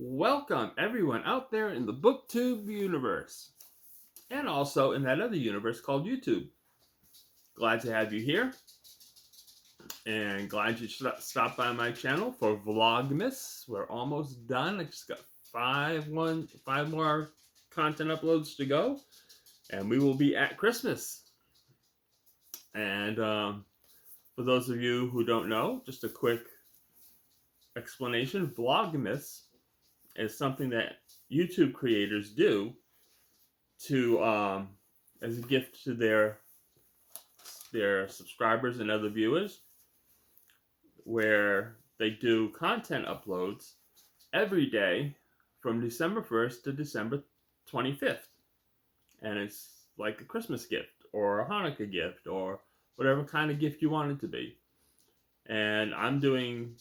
Welcome everyone out there in the booktube universe and also in that other universe called YouTube. Glad to have you here and glad you stopped by my channel for Vlogmas. We're almost done. I just got five more content uploads to go and we will be at Christmas. And for those of you who don't know, just a quick explanation. Vlogmas is something that YouTube creators do to as a gift to their subscribers and other viewers, where they do content uploads every day from December 1st to December 25th. And it's like a Christmas gift or a Hanukkah gift or whatever kind of gift you want it to be. And I'm doing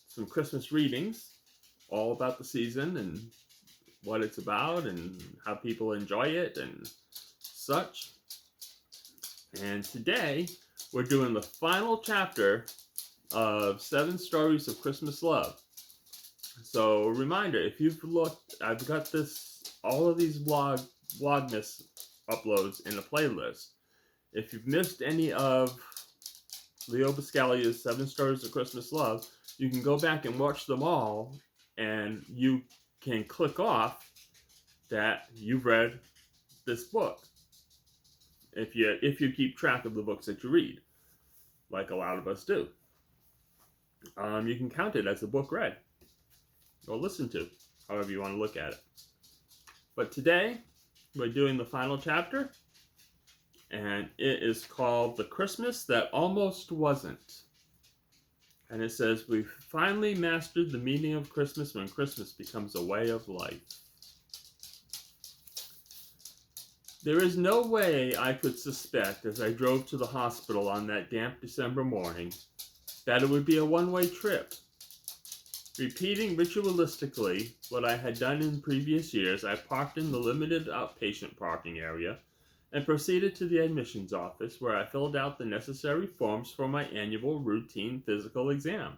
some Christmas readings all about the season and what it's about and how people enjoy it and such. And today we're doing the final chapter of 7 Stories of Christmas Love. So a reminder, if you've looked, I've got all of these Vlogmas uploads in a playlist. If you've missed any of Leo Buscalia's 7 Stories of Christmas Love, you can go back and watch them all, and you can click off that you've read this book. If you keep track of the books that you read, like a lot of us do, you can count it as a book read or listened to, however you want to look at it. But today we're doing the final chapter, and it is called The Christmas That Almost Wasn't. And it says, "We've finally mastered the meaning of Christmas when Christmas becomes a way of life." There is no way I could suspect, as I drove to the hospital on that damp December morning, that it would be a one-way trip. Repeating ritualistically what I had done in previous years, I parked in the limited outpatient parking area and proceeded to the admissions office, where I filled out the necessary forms for my annual routine physical exam.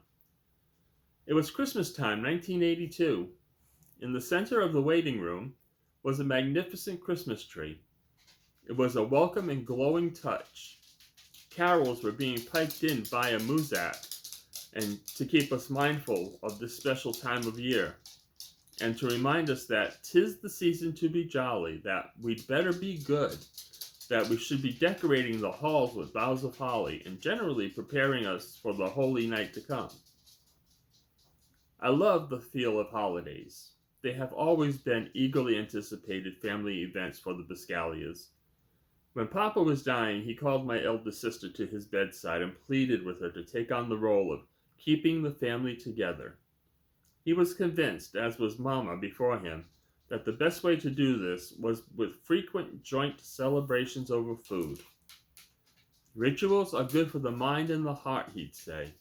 It was Christmas time, 1982. In the center of the waiting room was a magnificent Christmas tree. It was a welcome and glowing touch. Carols were being piped in via Muzak, and to keep us mindful of this special time of year, and to remind us that 'tis the season to be jolly, that we'd better be good, that we should be decorating the halls with boughs of holly, and generally preparing us for the holy night to come. I love the feel of holidays. They have always been eagerly anticipated family events for the Buscalias. When Papa was dying, he called my eldest sister to his bedside and pleaded with her to take on the role of keeping the family together. He was convinced, as was Mama before him, that the best way to do this was with frequent joint celebrations over food. "Rituals are good for the mind and the heart," he'd say.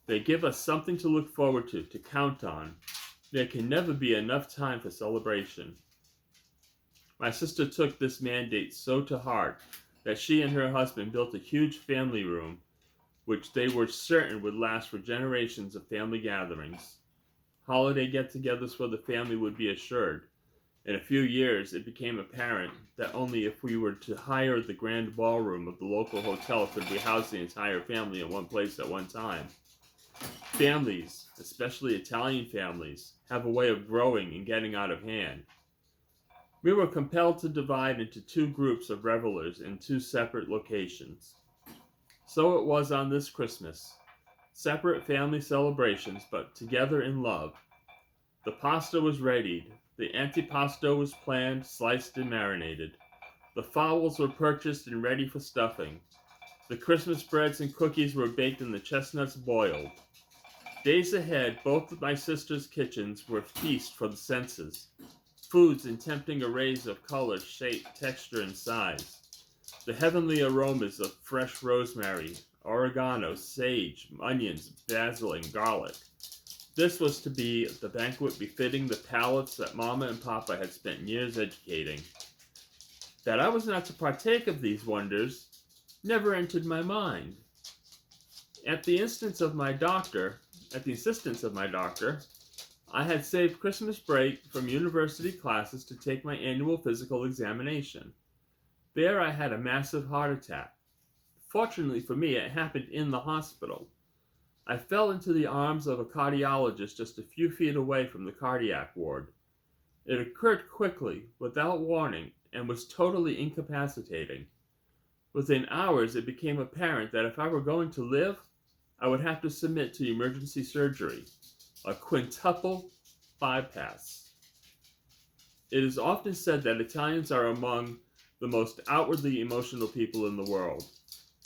"They give us something to look forward to count on. There can never be enough time for celebration." My sister took this mandate so to heart that she and her husband built a huge family room, which they were certain would last for generations of family gatherings. Holiday get-togethers for the family would be assured. In a few years, it became apparent that only if we were to hire the grand ballroom of the local hotel could we house the entire family in one place at one time. Families, especially Italian families, have a way of growing and getting out of hand. We were compelled to divide into 2 groups of revelers in 2 separate locations. So it was on this Christmas. Separate family celebrations, but together in love. The pasta was readied. The antipasto was planned, sliced, and marinated. The fowls were purchased and ready for stuffing. The Christmas breads and cookies were baked and the chestnuts boiled. Days ahead, both of my sister's kitchens were a feast for the senses. Foods in tempting arrays of color, shape, texture, and size. The heavenly aromas of fresh rosemary, oregano, sage, onions, basil, and garlic. This was to be the banquet befitting the palates that Mama and Papa had spent years educating. That I was not to partake of these wonders never entered my mind. At the insistence of my doctor, I had saved Christmas break from university classes to take my annual physical examination. There I had a massive heart attack. Fortunately for me, it happened in the hospital. I fell into the arms of a cardiologist just a few feet away from the cardiac ward. It occurred quickly, without warning, and was totally incapacitating. Within hours, it became apparent that if I were going to live, I would have to submit to emergency surgery, a quintuple bypass. It is often said that Italians are among the most outwardly emotional people in the world.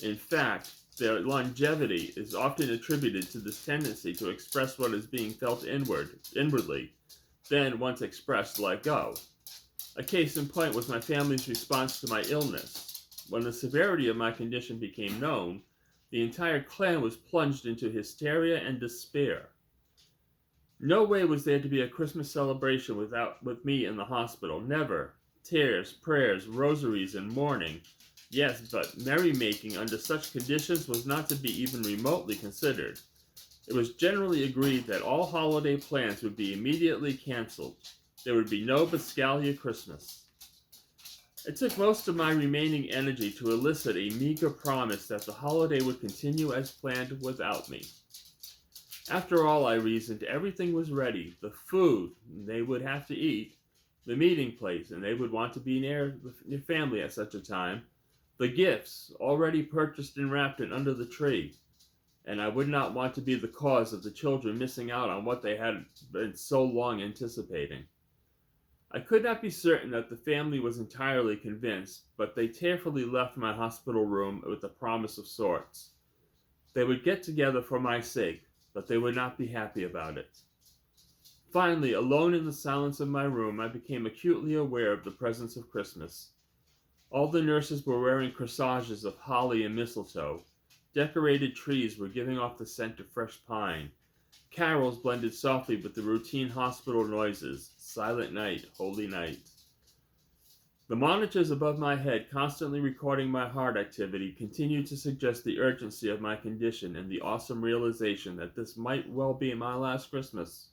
In fact, their longevity is often attributed to this tendency to express what is being felt inwardly, then once expressed, let go. A case in point was my family's response to my illness. When the severity of my condition became known, the entire clan was plunged into hysteria and despair. No way was there to be a Christmas celebration with me in the hospital. Never. Tears, prayers, rosaries, and mourning. Yes, but merrymaking under such conditions was not to be even remotely considered. It was generally agreed that all holiday plans would be immediately canceled. There would be no Biscaglia Christmas. It took most of my remaining energy to elicit a meager promise that the holiday would continue as planned without me. After all, I reasoned, everything was ready. The food they would have to eat, the meeting place, and they would want to be near their family at such a time, the gifts already purchased and wrapped and under the tree, and I would not want to be the cause of the children missing out on what they had been so long anticipating. I could not be certain that the family was entirely convinced, but they tearfully left my hospital room with a promise of sorts. They would get together for my sake, but they would not be happy about it. Finally, alone in the silence of my room, I became acutely aware of the presence of Christmas. All the nurses were wearing corsages of holly and mistletoe. Decorated trees were giving off the scent of fresh pine. Carols blended softly with the routine hospital noises. Silent night, holy night. The monitors above my head, constantly recording my heart activity, continued to suggest the urgency of my condition and the awesome realization that this might well be my last Christmas.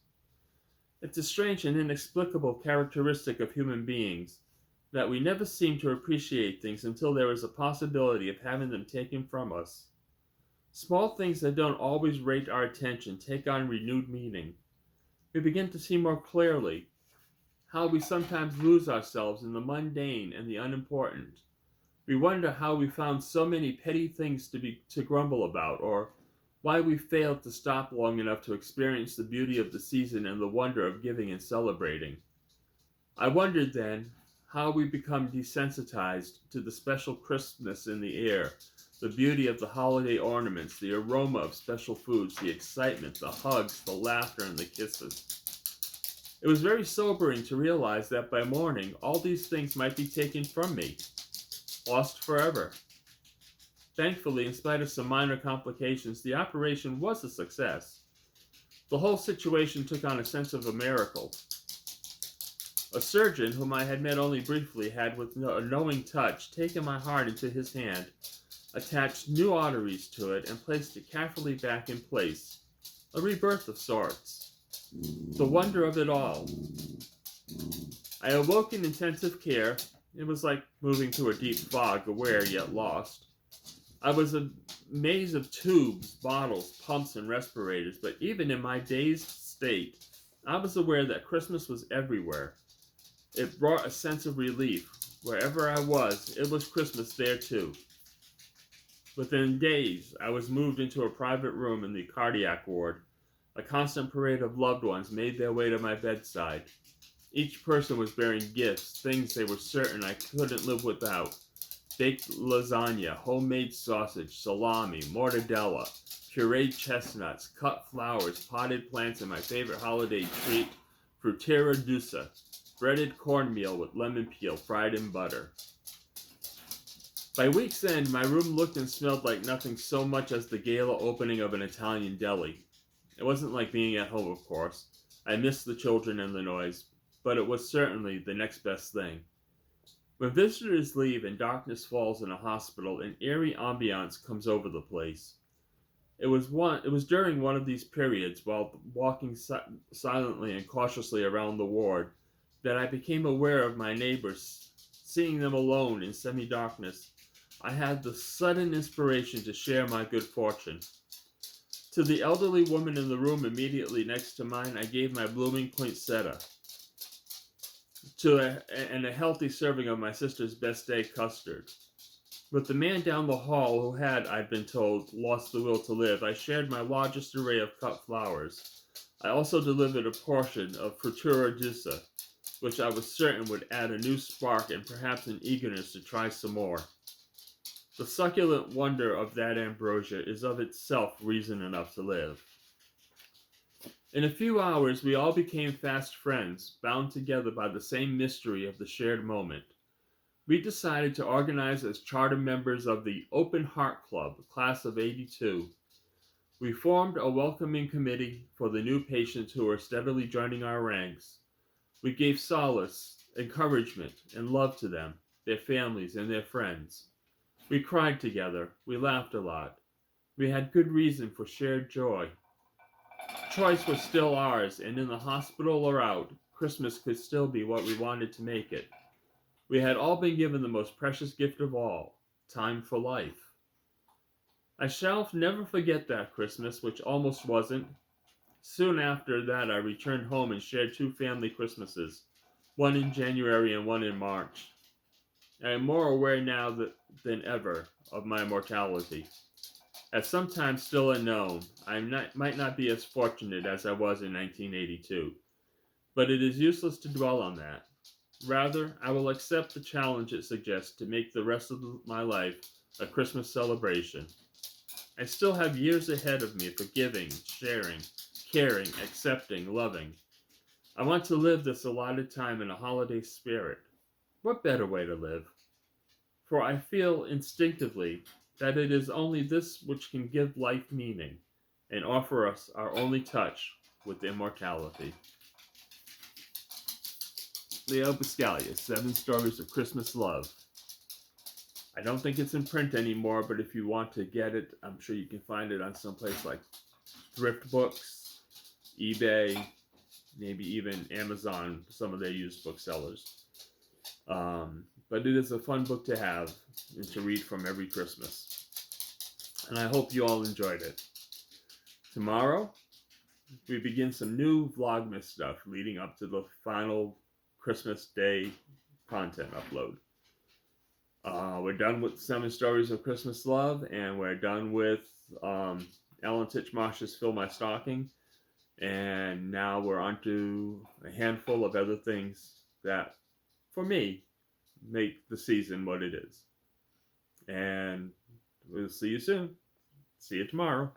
It's a strange and inexplicable characteristic of human beings that we never seem to appreciate things until there is a possibility of having them taken from us. Small things that don't always rate our attention take on renewed meaning. We begin to see more clearly how we sometimes lose ourselves in the mundane and the unimportant. We wonder how we found so many petty things to grumble about, or why we failed to stop long enough to experience the beauty of the season and the wonder of giving and celebrating. I wondered then how we become desensitized to the special crispness in the air, the beauty of the holiday ornaments, the aroma of special foods, the excitement, the hugs, the laughter, and the kisses. It was very sobering to realize that by morning, all these things might be taken from me, lost forever. Thankfully, in spite of some minor complications, the operation was a success. The whole situation took on a sense of a miracle. A surgeon, whom I had met only briefly, had with a knowing touch taken my heart into his hand, attached new arteries to it, and placed it carefully back in place. A rebirth of sorts. The wonder of it all. I awoke in intensive care. It was like moving through a deep fog, aware yet lost. I was a maze of tubes, bottles, pumps, and respirators, but even in my dazed state, I was aware that Christmas was everywhere. It brought a sense of relief. Wherever I was, it was Christmas there too. Within days, I was moved into a private room in the cardiac ward. A constant parade of loved ones made their way to my bedside. Each person was bearing gifts, things they were certain I couldn't live without. Baked lasagna, homemade sausage, salami, mortadella, pureed chestnuts, cut flowers, potted plants, and my favorite holiday treat, frutera dusa, breaded cornmeal with lemon peel fried in butter. By week's end, my room looked and smelled like nothing so much as the gala opening of an Italian deli. It wasn't like being at home, of course. I missed the children and the noise, but it was certainly the next best thing. When visitors leave and darkness falls in a hospital, an eerie ambiance comes over the place. It was during one of these periods, while walking silently and cautiously around the ward, that I became aware of my neighbors. Seeing them alone in semi-darkness, I had the sudden inspiration to share my good fortune. To the elderly woman in the room immediately next to mine, I gave my blooming poinsettia, and a healthy serving of my sister's best day custard. With the man down the hall who had, I'd been told, lost the will to live, I shared my largest array of cut flowers. I also delivered a portion of Frutura Disa, which I was certain would add a new spark and perhaps an eagerness to try some more. The succulent wonder of that ambrosia is of itself reason enough to live. In a few hours, we all became fast friends, bound together by the same mystery of the shared moment. We decided to organize as charter members of the Open Heart Club, class of '82. We formed a welcoming committee for the new patients who were steadily joining our ranks. We gave solace, encouragement, and love to them, their families, and their friends. We cried together. We laughed a lot. We had good reason for shared joy. Choice was still ours, and in the hospital or out, Christmas could still be what we wanted to make it. We had all been given the most precious gift of all, time for life. I shall never forget that Christmas, which almost wasn't. Soon after that, I returned home and shared two family Christmases, one in January and one in March. I am more aware now than ever of my mortality. As sometimes still unknown, might not be as fortunate as I was in 1982, but it is useless to dwell on that. Rather, I will accept the challenge it suggests to make the rest of my life a Christmas celebration. I still have years ahead of me for giving, sharing, caring, accepting, loving. I want to live this allotted time in a holiday spirit. What better way to live? For I feel instinctively that it is only this which can give life meaning and offer us our only touch with immortality. Leo Buscaglia, 7 Stories of Christmas Love. I don't think it's in print anymore, but if you want to get it, I'm sure you can find it on some place like Thrift Books, eBay, maybe even Amazon, some of their used booksellers. But it is a fun book to have and to read from every Christmas. And I hope you all enjoyed it. Tomorrow, we begin some new Vlogmas stuff leading up to the final Christmas Day content upload. We're done with 7 Stories of Christmas Love, and we're done with Alan Titchmarsh's Fill My Stocking, and now we're on to a handful of other things that, for me, make the season what it is. And we'll see you soon. See you tomorrow.